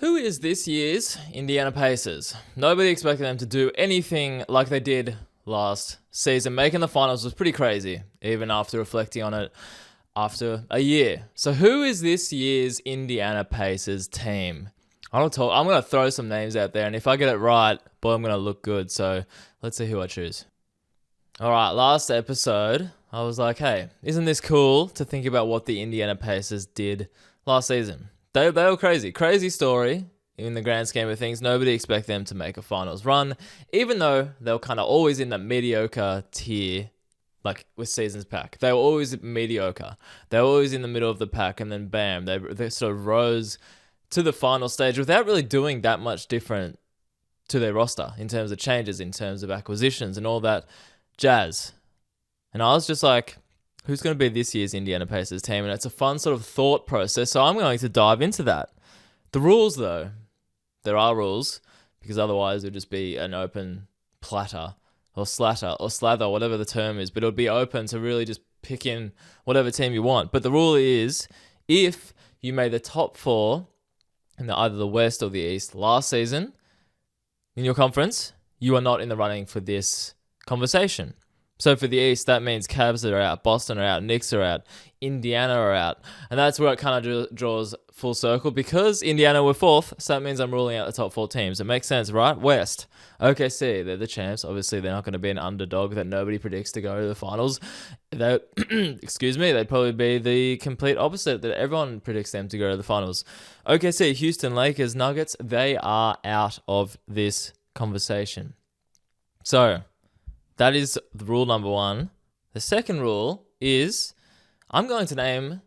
Who is this year's Indiana Pacers? Nobody expected them to do anything like they did last season. Making the finals was pretty crazy, even after reflecting on it after a year. So who is this year's Indiana Pacers team? I'm going to throw some names out there, and if I get it right, boy, I'm going to look good. So let's see who I choose. All right, last episode, I was like, hey, isn't this cool to think about what the Indiana Pacers did last season? They were crazy. Crazy story in the grand scheme of things. Nobody expected them to make a finals run, even though they were kind of always in the mediocre tier, like with seasons pack. They were always mediocre. They were always in the middle of the pack, and then bam, they sort of rose to the final stage without really doing that much different to their roster in terms of changes, in terms of acquisitions and all that jazz. And I was just like, who's going to be this year's Indiana Pacers team? And it's a fun sort of thought process, so I'm going to dive into that. The rules, though, there are rules, because otherwise it would just be an open platter or slatter or slather, whatever the term is, but it would be open to really just pick in whatever team you want. But the rule is, if you made the top four in either the West or the East last season in your conference, you are not in the running for this conversation. So for the East, that means Cavs are out, Boston are out, Knicks are out, Indiana are out. And that's where it kind of draws full circle, because Indiana were fourth, so that means I'm ruling out the top four teams. It makes sense, right? West, OKC, they're the champs. Obviously, they're not going to be an underdog that nobody predicts to go to the finals. Excuse me, they'd probably be the complete opposite, that everyone predicts them to go to the finals. OKC, Houston, Lakers, Nuggets, they are out of this conversation. So that is the rule number one. The second rule is I'm going to name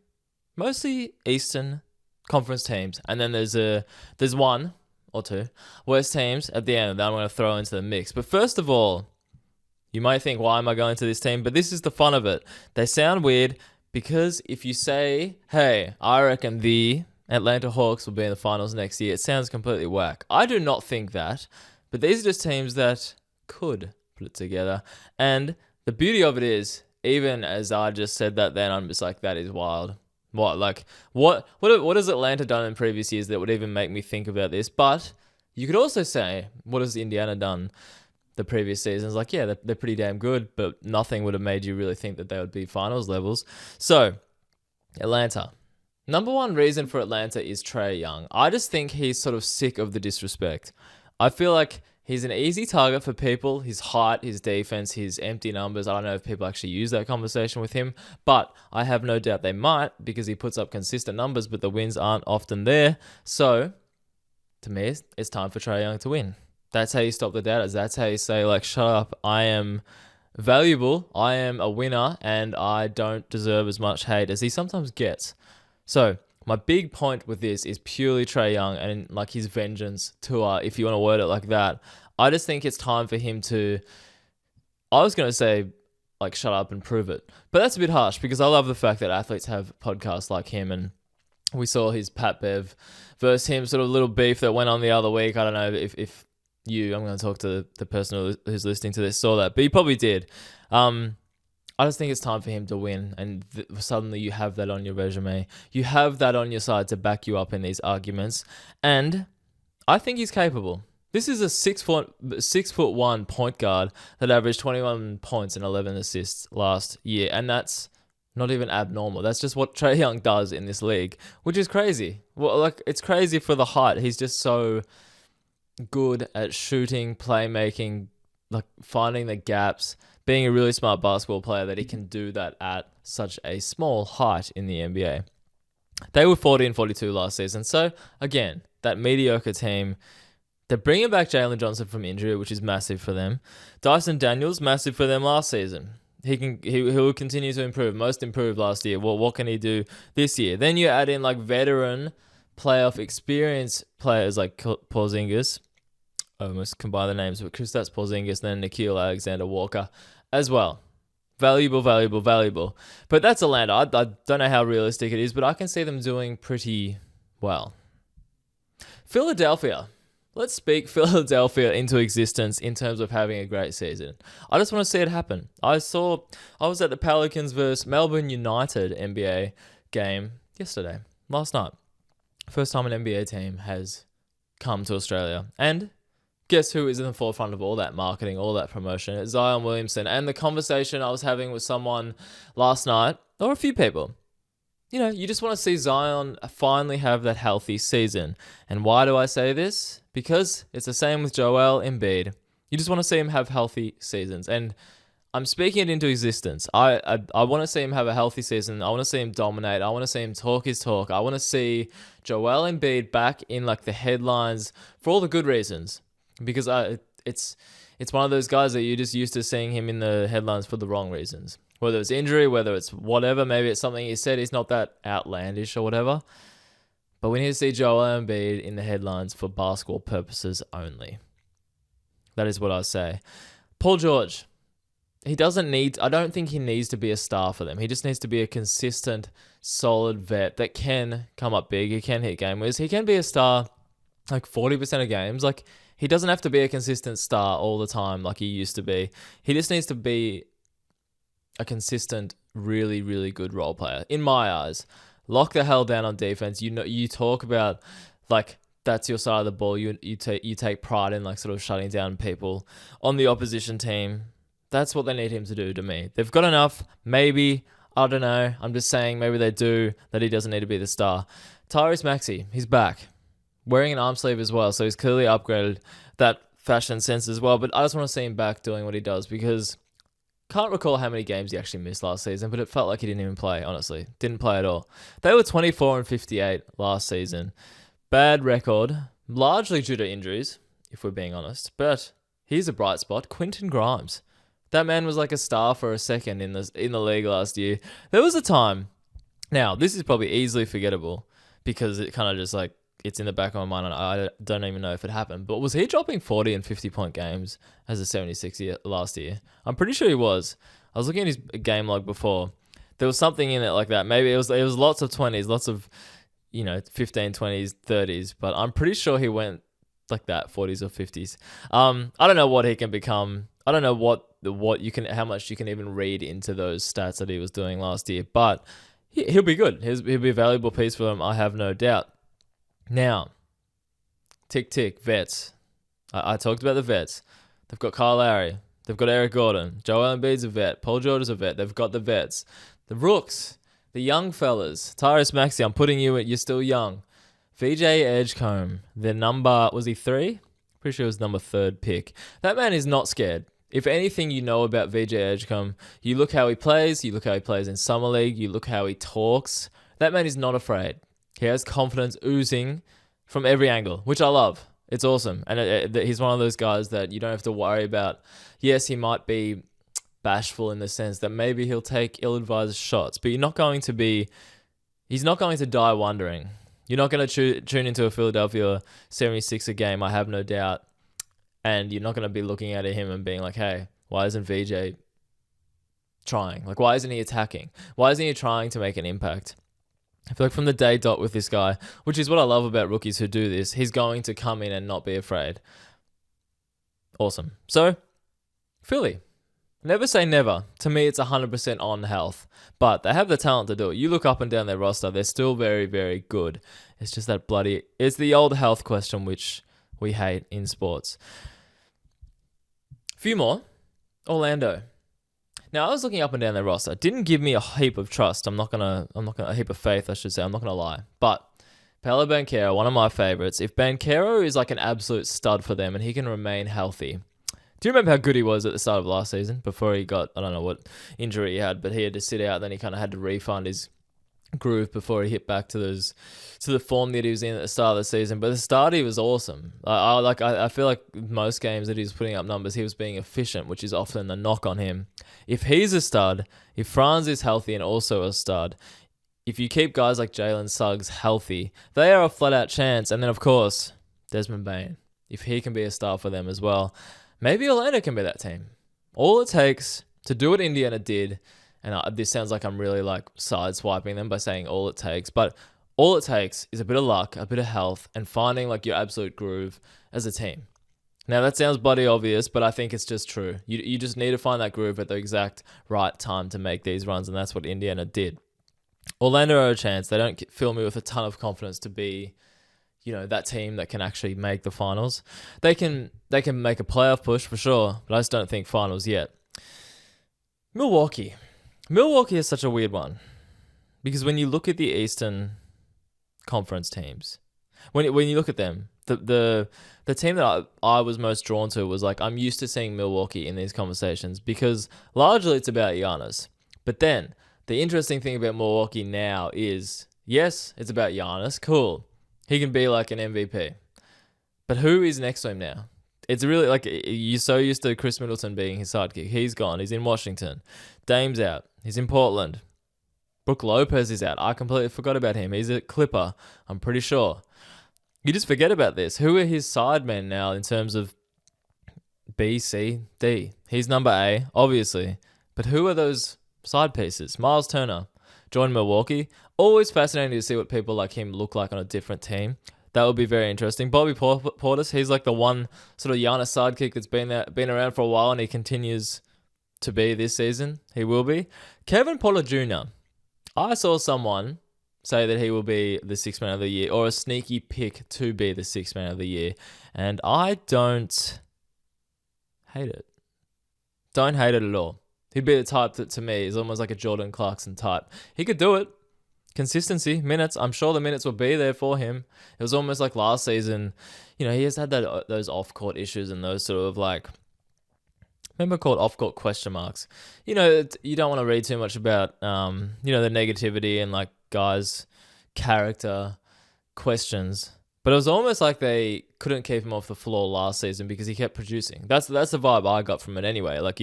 mostly Eastern Conference teams, and then there's one or two West teams at the end that I'm going to throw into the mix. But first of all, you might think, why am I going to this team? But this is the fun of it. They sound weird because if you say, hey, I reckon the Atlanta Hawks will be in the finals next year, it sounds completely whack. I do not think that, but these are just teams that could put it together. And the beauty of it is, even as I just said that, then I'm just like, that is wild. What has Atlanta done in previous years that would even make me think about this? But you could also say, what has Indiana done the previous seasons? Like, yeah, they're pretty damn good, but nothing would have made you really think that they would be finals levels. So, Atlanta. Number one reason for Atlanta is Trae Young. I just think he's sort of sick of the disrespect. I feel like he's an easy target for people. His height, his defense, his empty numbers. I don't know if people actually use that conversation with him, but I have no doubt they might, because he puts up consistent numbers, but the wins aren't often there. So, to me, it's time for Trae Young to win. That's how you stop the doubters. That's how you say, like, shut up, I am valuable, I am a winner, and I don't deserve as much hate as he sometimes gets. So, my big point with this is purely Trae Young and like his vengeance tour, if you want to word it like that. I just think it's time for him to, I was going to say, like, shut up and prove it. But that's a bit harsh, because I love the fact that athletes have podcasts like him, and we saw his Pat Bev versus him sort of little beef that went on the other week. I don't know if you, I'm going to talk to the person who's listening to this, saw that, but he probably did. I just think it's time for him to win, and suddenly you have that on your resume. You have that on your side to back you up in these arguments, and I think he's capable. This is a 6'1" point guard that averaged 21 points and 11 assists last year, and that's not even abnormal. That's just what Trae Young does in this league, which is crazy. Well, like, it's crazy for the height. He's just so good at shooting, playmaking, like finding the gaps, being a really smart basketball player, that he can do that at such a small height in the NBA. They were 40-42 last season. So, again, that mediocre team. They're bringing back Jalen Johnson from injury, which is massive for them. Dyson Daniels, massive for them last season. He will continue to improve. Most improved last year. Well, what can he do this year? Then you add in like veteran playoff experience players like Porzingis. I almost combine the names, but Kristaps Porzingis, then Nickeil Alexander-Walker as well. Valuable. But that's Atlanta. I don't know how realistic it is, but I can see them doing pretty well. Philadelphia. Let's speak Philadelphia into existence in terms of having a great season. I just want to see it happen. I was at the Pelicans versus Melbourne United NBA game last night. First time an NBA team has come to Australia. And guess who is in the forefront of all that marketing, all that promotion? It's Zion Williamson. And the conversation I was having with someone last night, or a few people, you just want to see Zion finally have that healthy season. And why do I say this? Because it's the same with Joel Embiid. You just want to see him have healthy seasons. And I'm speaking it into existence. I want to see him have a healthy season. I want to see him dominate. I want to see him talk his talk. I want to see Joel Embiid back in like the headlines for all the good reasons. Because it's one of those guys that you're just used to seeing him in the headlines for the wrong reasons. Whether it's injury, whether it's whatever, maybe it's something he said he's not that outlandish or whatever. But we need to see Joel Embiid in the headlines for basketball purposes only. That is what I say. Paul George, I don't think he needs to be a star for them. He just needs to be a consistent, solid vet that can come up big. He can hit game winners. He can be a star like 40% of games. Like, he doesn't have to be a consistent star all the time like he used to be. He just needs to be a consistent, really, really good role player. In my eyes, lock the hell down on defense. You talk about like that's your side of the ball. You take pride in like sort of shutting down people on the opposition team. That's what they need him to do to me. They've got enough. Maybe, I don't know. I'm just saying maybe they do, that he doesn't need to be the star. Tyrese Maxey, he's back. Wearing an arm sleeve as well, so he's clearly upgraded that fashion sense as well. But I just want to see him back doing what he does because can't recall how many games he actually missed last season, but it felt like he didn't even play, honestly. Didn't play at all. They were 24-58 last season. Bad record, largely due to injuries, if we're being honest. But here's a bright spot, Quentin Grimes. That man was like a star for a second in the league last year. There was a time. Now, this is probably easily forgettable because it kind of just like, it's in the back of my mind and I don't even know if it happened. But was he dropping 40 and 50-point games as a 76er last year? I'm pretty sure he was. I was looking at his game log before. There was something in it like that. Maybe it was lots of 20s, lots of, 15, 20s, 30s. But I'm pretty sure he went like that, 40s or 50s. I don't know what he can become. I don't know how much you can even read into those stats that he was doing last year. But he'll be good. He'll be a valuable piece for them, I have no doubt. Now, tick, vets. I talked about the vets. They've got Kyle Lowry. They've got Eric Gordon. Joel Embiid's a vet. Paul George is a vet. They've got the vets. The rooks. The young fellas. Tyrese Maxey, I'm putting you're still young. VJ Edgecombe. Their number, was he 3? Pretty sure it was number 3rd pick. That man is not scared. If anything you know about VJ Edgecombe, you look how he plays. You look how he plays in Summer League. You look how he talks. That man is not afraid. He has confidence oozing from every angle, which I love. It's awesome. And he's one of those guys that you don't have to worry about. Yes, he might be bashful in the sense that maybe he'll take ill-advised shots, but he's not going to die wondering. You're not going to tune into a Philadelphia 76er game, I have no doubt. And you're not going to be looking at him and being like, hey, why isn't VJ trying? Like, why isn't he attacking? Why isn't he trying to make an impact? I feel like from the day dot with this guy, which is what I love about rookies who do this, he's going to come in and not be afraid. Awesome. So, Philly. Never say never. To me, it's 100% on health. But they have the talent to do it. You look up and down their roster, they're still very, very good. It's just that it's the old health question which we hate in sports. A few more. Orlando. Now, I was looking up and down their roster. It didn't give me a heap of trust. A heap of faith, I should say. I'm not going to lie. But Paolo Banchero, one of my favorites. If Banchero is like an absolute stud for them and he can remain healthy. Do you remember how good he was at the start of last season before he got, I don't know what injury he had, but he had to sit out. Then he kind of had to refund his groove before he hit back to the form that he was in at the start of the season. But the start, he was awesome. I feel like most games that he was putting up numbers, he was being efficient, which is often the knock on him. If he's a stud, if Franz is healthy and also a stud, if you keep guys like Jalen Suggs healthy, they are a flat-out chance. And then, of course, Desmond Bane, if he can be a star for them as well, maybe Orlando can be that team. All it takes to do what Indiana did, and this sounds like I'm really like sideswiping them by saying all it takes, but all it takes is a bit of luck, a bit of health, and finding like your absolute groove as a team. Now that sounds bloody obvious, but I think it's just true. You just need to find that groove at the exact right time to make these runs, and that's what Indiana did. Orlando are a chance. They don't fill me with a ton of confidence to be, that team that can actually make the finals. They can make a playoff push for sure, but I just don't think finals yet. Milwaukee is such a weird one because when you look at the Eastern Conference teams, when you look at them, the team that I was most drawn to was like, I'm used to seeing Milwaukee in these conversations because largely it's about Giannis. But then the interesting thing about Milwaukee now is, yes, it's about Giannis. Cool. He can be like an MVP. But who is next to him now? It's really like you're so used to Chris Middleton being his sidekick. He's gone. He's in Washington. Dame's out. He's in Portland. Brook Lopez is out. I completely forgot about him. He's a Clipper, I'm pretty sure. You just forget about this. Who are his sidemen now in terms of B, C, D? He's number A, obviously. But who are those side pieces? Miles Turner joined Milwaukee. Always fascinating to see what people like him look like on a different team. That would be very interesting. Bobby Portis, he's like the one sort of Giannis sidekick that's been around for a while, and he continues to be this season. He will be. Kevin Porter Jr. I saw someone say that he will be the sixth man of the year, or a sneaky pick to be the sixth man of the year. And I don't hate it. Don't hate it at all. He'd be the type that to me is almost like a Jordan Clarkson type. He could do it. Consistency, minutes. I'm sure the minutes will be there for him. It was almost like last season. He has had those off-court issues and those sort of like, remember called off-court question marks. You don't want to read too much about, the negativity and like guys' character questions. But it was almost like they couldn't keep him off the floor last season because he kept producing. That's the vibe I got from it anyway. Like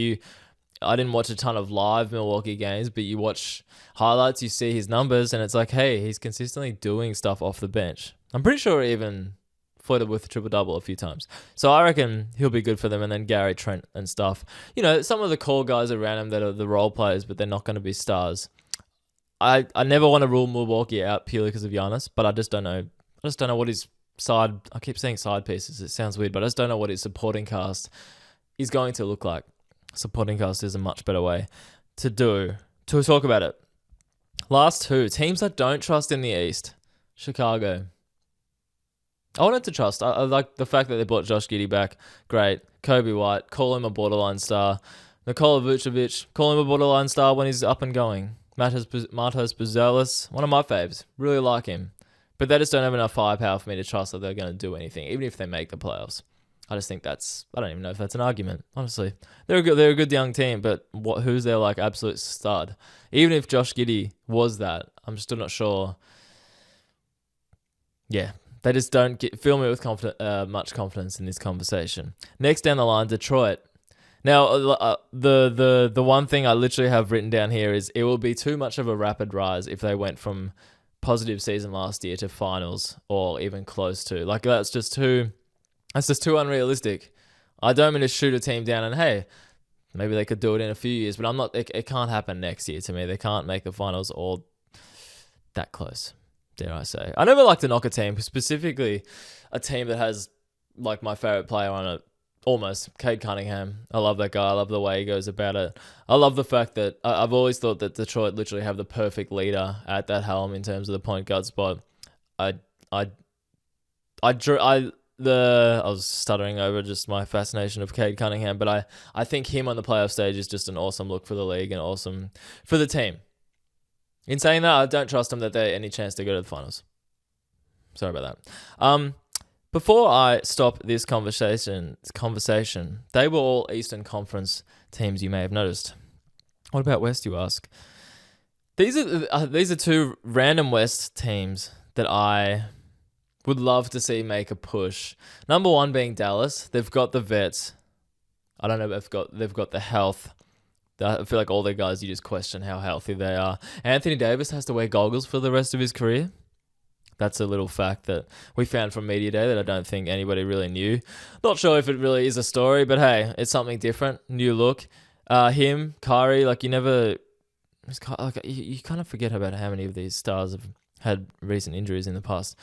I didn't watch a ton of live Milwaukee games, but you watch highlights, you see his numbers, and it's like, hey, he's consistently doing stuff off the bench. I'm pretty sure he even flirted with a triple-double a few times. So I reckon he'll be good for them, and then Gary Trent and stuff. Some of the core guys around him that are the role players, but they're not going to be stars. I never want to rule Milwaukee out purely because of Giannis, but I just don't know. I just don't know what his I keep saying side pieces. It sounds weird, but I just don't know what his supporting cast is going to look like. Supporting cast is a much better way to talk about it. Last two teams I don't trust in the East. Chicago. I wanted to trust. I like the fact that they brought Josh Giddey back. Great. Kobe White. Call him a borderline star. Nikola Vucevic. Call him a borderline star when he's up and going. Matas Buzelis. One of my faves. Really like him. But they just don't have enough firepower for me to trust that they're going to do anything, even if they make the playoffs. I just think I don't even know if that's an argument, honestly. They're a good young team, but who's their like absolute stud? Even if Josh Giddey was that, I'm still not sure. Yeah, they just don't fill me with much confidence in this conversation. Next down the line, Detroit. Now, the one thing I literally have written down here is it will be too much of a rapid rise if they went from positive season last year to finals or even close to. Like that's just too unrealistic. I don't mean to shoot a team down and hey, maybe they could do it in a few years, but I'm not. It can't happen next year to me. They can't make the finals or that close, dare I say. I never like to knock a team, specifically a team that has like my favorite player on it, almost, Cade Cunningham. I love that guy. I love the way he goes about it. I love the fact that I've always thought that Detroit literally have the perfect leader at that helm in terms of the point guard spot. I was stuttering over just my fascination of Cade Cunningham, but I think him on the playoff stage is just an awesome look for the league and awesome for the team. In saying that, I don't trust them that they have any chance to go to the finals. Sorry about that. Before I stop this conversation, they were all Eastern Conference teams you may have noticed. What about West, you ask? These are two random West teams that I would love to see make a push. Number one being Dallas. They've got the vets. I don't know if they've got the health. I feel like all their guys, you just question how healthy they are. Anthony Davis has to wear goggles for the rest of his career. That's a little fact that we found from Media Day that I don't think anybody really knew. Not sure if it really is a story, but hey, it's something different. New look. Him, Kyrie, like you kind of forget about how many of these stars have had recent injuries in the past.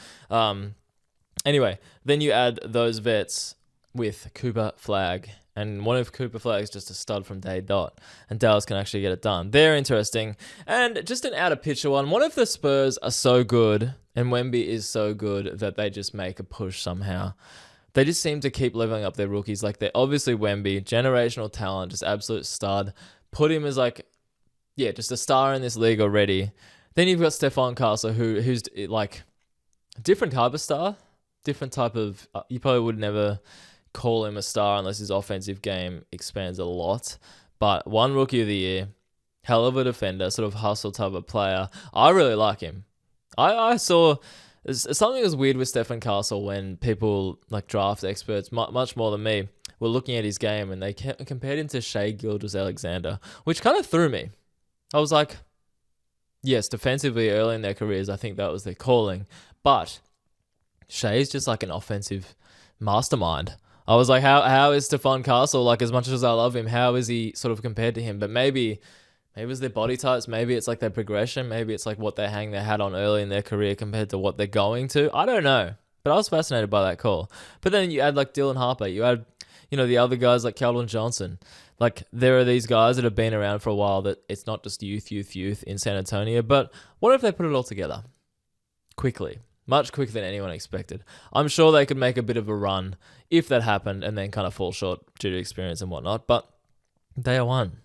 Anyway, then you add those vets with Cooper Flag. And one of Cooper Flag's just a stud from day dot. And Dallas can actually get it done. They're interesting. And just an out of picture one. What if the Spurs are so good And Wemby is so good that they just make a push somehow. They just seem to keep leveling up their rookies. Like, they're obviously Wemby, generational talent, just absolute stud. Put him as like, yeah, just a star in this league already. Then you've got Stephon Castle, who's like a different type of star, different type of. You probably would never call him a star unless his offensive game expands a lot. But one Rookie of the Year, hell of a defender, sort of hustle type of player. I really like him. I saw something was weird with Stephon Castle when people like draft experts, much more than me, were looking at his game and they compared him to Shai Gilgeous-Alexander, which kind of threw me. I was like, yes, defensively early in their careers, I think that was their calling. But Shai's just like an offensive mastermind. I was like, how is Stephon Castle, like, as much as I love him, how is he sort of compared to him? But maybe it's their body types. Maybe it's like their progression. Maybe it's like what they hang their hat on early in their career compared to what they're going to. I don't know. But I was fascinated by that call. But then you add like Dylan Harper. You add, the other guys like Keldon Johnson. Like, there are these guys that have been around for a while that it's not just youth in San Antonio. But what if they put it all together quickly? Much quicker than anyone expected. I'm sure they could make a bit of a run if that happened and then kind of fall short due to experience and whatnot. But they are one.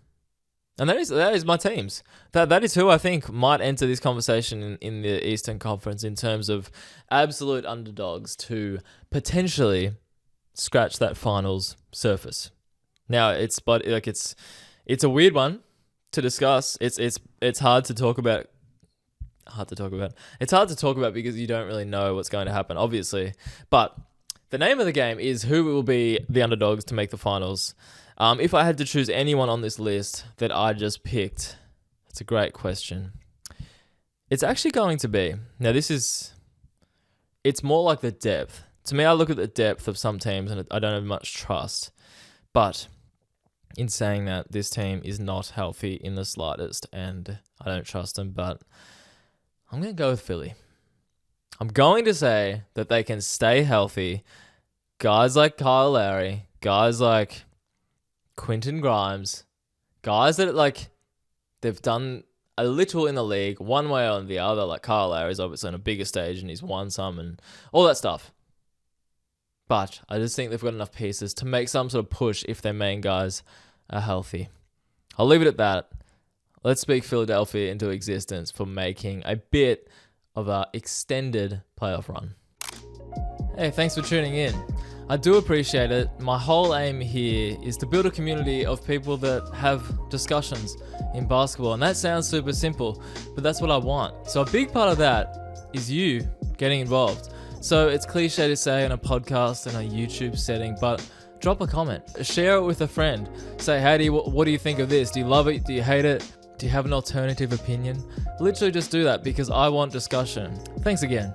And that is my teams. That is who I think might enter this conversation in the Eastern Conference in terms of absolute underdogs to potentially scratch that finals surface. Now, it's a weird one to discuss. It's hard to talk about. It's hard to talk about because you don't really know what's going to happen, obviously. But the name of the game is who will be the underdogs to make the finals. If I had to choose anyone on this list that I just picked, that's a great question. It's actually going to be, now it's more like the depth. To me, I look at the depth of some teams and I don't have much trust. But in saying that, this team is not healthy in the slightest and I don't trust them, but I'm going to go with Philly. I'm going to say that they can stay healthy. Guys like Kyle Lowry, guys like Quentin Grimes, guys that like they've done a little in the league one way or the other. Like Kyle Lowry's obviously on a bigger stage and he's won some and all that stuff. But I just think they've got enough pieces to make some sort of push if their main guys are healthy. I'll leave it at that. Let's speak Philadelphia into existence for making a bit of an extended playoff run. Hey, thanks for tuning in. I do appreciate it. My whole aim here is to build a community of people that have discussions in basketball. And that sounds super simple, but that's what I want. So a big part of that is you getting involved. So it's cliche to say on a podcast and a YouTube setting, but drop a comment, share it with a friend. Say, hey, what do you think of this? Do you love it? Do you hate it? Do you have an alternative opinion? Literally just do that because I want discussion. Thanks again.